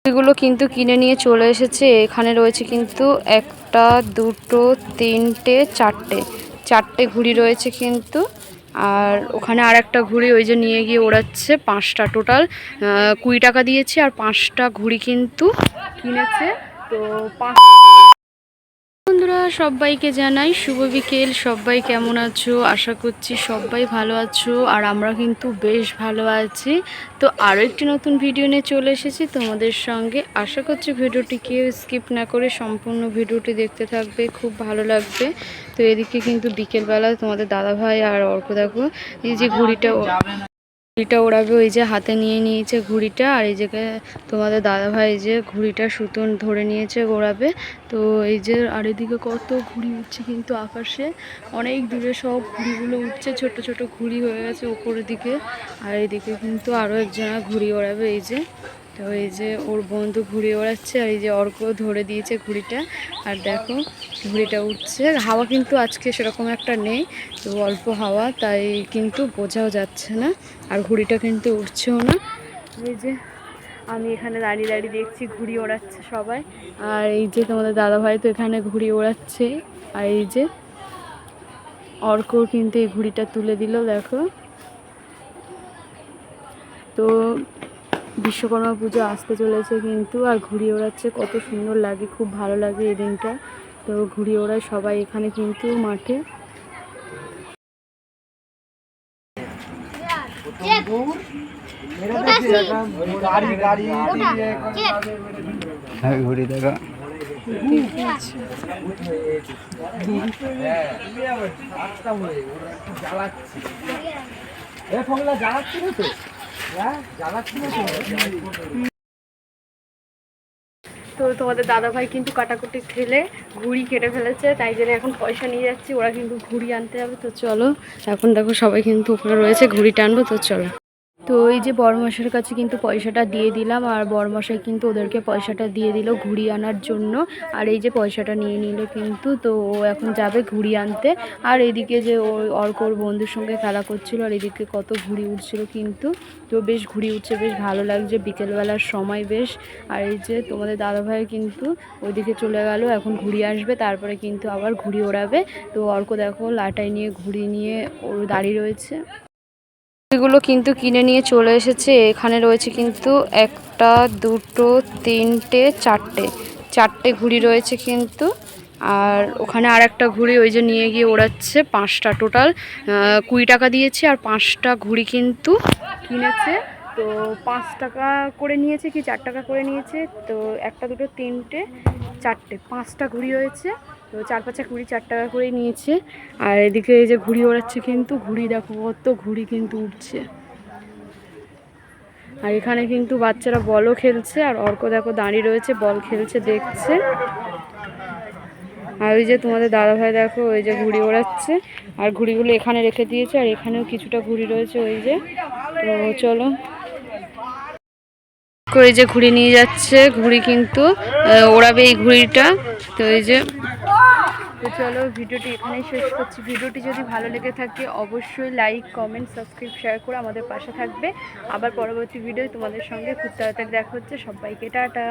এগুলো কিন্তু কিনে নিয়ে চলে এসেছে। এখানে রয়েছে কিন্তু একটা, দুটো, তিনটে, চারটে ঘুড়ি রয়েছে কিন্তু। আর ওখানে আর একটা ঘুড়ি ওই যে নিয়ে গিয়ে ওড়াচ্ছে। 5টা টোটাল 20 টাকা দিয়েছে আর 5টা ঘুড়ি কিন্তু কিনেছে। তো বন্ধুরা সবাইকে জানাই শুভ বিকেল। সবাই কেমন আছো? আশা করছি সবাই ভালো আছো, আর আমরা কিন্তু বেশ ভালো আছি। তো আরও একটি নতুন ভিডিও নিয়ে চলে এসেছি তোমাদের সঙ্গে। আশা করছি ভিডিওটি কেউ স্কিপ না করে সম্পূর্ণ ভিডিওটি দেখতে থাকবে, খুব ভালো লাগবে। তো এদিকে কিন্তু বিকেলবেলা তোমাদের দাদাভাই আর অর্ক দেখো এই যে ঘুড়িটা ওড়াবে, ওই যে হাতে নিয়ে নিয়েছে ঘুড়িটা। আর এই যে তোমাদের দাদাভাই যে ঘুড়িটা সুতো ধরে নিয়েছে ওড়াবে। তো এই যে আর এদিকে কত ঘুড়ি উঠছে কিন্তু আকাশে, অনেক দূরে সব ঘুড়িগুলো উঠছে, ছোট ছোট ঘুড়ি হয়ে গেছে উপরের দিকে। আর এদিকে কিন্তু আরও একজনা ঘুড়ি ওড়াবে এই যে। তো এই যে ওর বন্ধু ঘুড়ি ওড়াচ্ছে, আর এই যে অর্ক ধরে দিয়েছে ঘুড়িটা। আর দেখো ঘুড়িটা উঠছে। হাওয়া কিন্তু আজকে সেরকম একটা নেই, তো অল্প হাওয়া, তাই কিন্তু বোঝাও যাচ্ছে না। আর ঘুড়িটা কিন্তু উঠছেও না। এই যে আমি এখানে দাঁড়িয়ে দাঁড়িয়ে দেখছি ঘুড়ি ওড়াচ্ছে সবাই। আর এই যে তোমাদের দাদাভাই তো এখানে ঘুড়ি ওড়াচ্ছে। আর এই যে অর্ক কিন্তু এই ঘুড়িটা তুলে দিল দেখো। তো বিশ্বকর্মা পুজো আসতে চলেছে কিন্তু, আর ঘুড়ি ওড়াচ্ছে, কত সুন্দর লাগে, খুব ভালো লাগে এই দিনটা। তো ঘুড়ি ওড়ায় সবাই এখানে কিন্তু মাঠে। ঘুড়ি দেখা তো তোমাদের দাদাভাই কিন্তু কাটাকুটি খেলে ঘুড়ি কেটে ফেলেছে, তাই জন্য এখন পয়সা নিয়ে যাচ্ছি। ওরা কিন্তু ঘুড়ি আনতে যাবে। তো চলো, এখন দেখো সবাই কিন্তু ওখানে রয়েছে, ঘুড়ি টানবো। তো চলো। তো এই যে বড়মশাইয়ের কাছে কিন্তু পয়সাটা দিয়ে দিলাম, আর বড়মশাই কিন্তু ওদেরকে পয়সাটা দিয়ে দিল ঘুড়ি আনার জন্য। আর এই যে পয়সাটা নিয়ে নিল কিন্তু। তো ও এখন যাবে ঘুড়ি আনতে। আর এদিকে যে অর্কর বন্ধুর সঙ্গে খেলা করছিল, আর এদিকে কত ঘুড়ি উঠছিল কিন্তু। তো বেশ ঘুড়ি উঠছে, বেশ ভালো লাগছে বিকেলবেলার সময় বেশ। আর এই যে তোমাদের দাদাভাই কিন্তু ওইদিকে চলে গেল, এখন ঘুড়ি আসবে, তারপরে কিন্তু আবার ঘুড়ি ওড়াবে। তো অর্ক দেখো লাটাই নিয়ে ঘুড়ি নিয়ে ওর দাঁড়িয়ে রয়েছে। এগুলো কিন্তু কিনে নিয়ে চলে এসেছে। এখানে রয়েছে কিন্তু একটা, দুটো, তিনটে, চারটে ঘুড়ি রয়েছে কিন্তু। আর ওখানে আর একটা ঘুড়ি ওই যে নিয়ে গিয়ে ওড়াচ্ছে। 5টা টোটাল 20 টাকা দিয়েছে আর 5টা ঘুড়ি কিন্তু কিনেছে। তো 5 টাকা করে নিয়েছে কি 4 টাকা করে নিয়েছে। তো একটা, দুটো, তিনটে, চারটে, 5টা ঘুড়ি হয়েছে। তো 4 5 20, 4 টাকা করে নিয়েছে। আর এদিকে এই যে ঘুড়ি ওড়াচ্ছে কিন্তু, ঘুড়ি দেখো কত ঘুড়ি কিন্তু উঠছে। আর এখানে কিন্তু বাচ্চারা বলও খেলছে, আর অর্ক দেখো দাঁড়িয়ে রয়েছে, বল খেলছে দেখছে। আর ওই যে তোমাদের দাদাভাই দেখো ওই যে ঘুড়ি ওড়াচ্ছে, আর ঘুড়িগুলো এখানে রেখে দিয়েছে। আর এখানেও কিছুটা ঘুড়ি রয়েছে ওই যে। তো চলো, ওই যে ঘুড়ি নিয়ে যাচ্ছে, ঘুড়ি কিন্তু ওড়াবে এই ঘুড়িটা। তো এই যে, তো চলো ভিডিওটি এখানেই শেষ করছি। ভিডিওটি যদি ভালো লেগে থাকে অবশ্যই লাইক, কমেন্ট, সাবস্ক্রাইব, শেয়ার করে আমাদের পাশে থাকবে। আবার পরবর্তী ভিডিও তোমাদের সঙ্গে খুব তাড়াতাড়ি দেখা হচ্ছে। সবাইকে টাটা।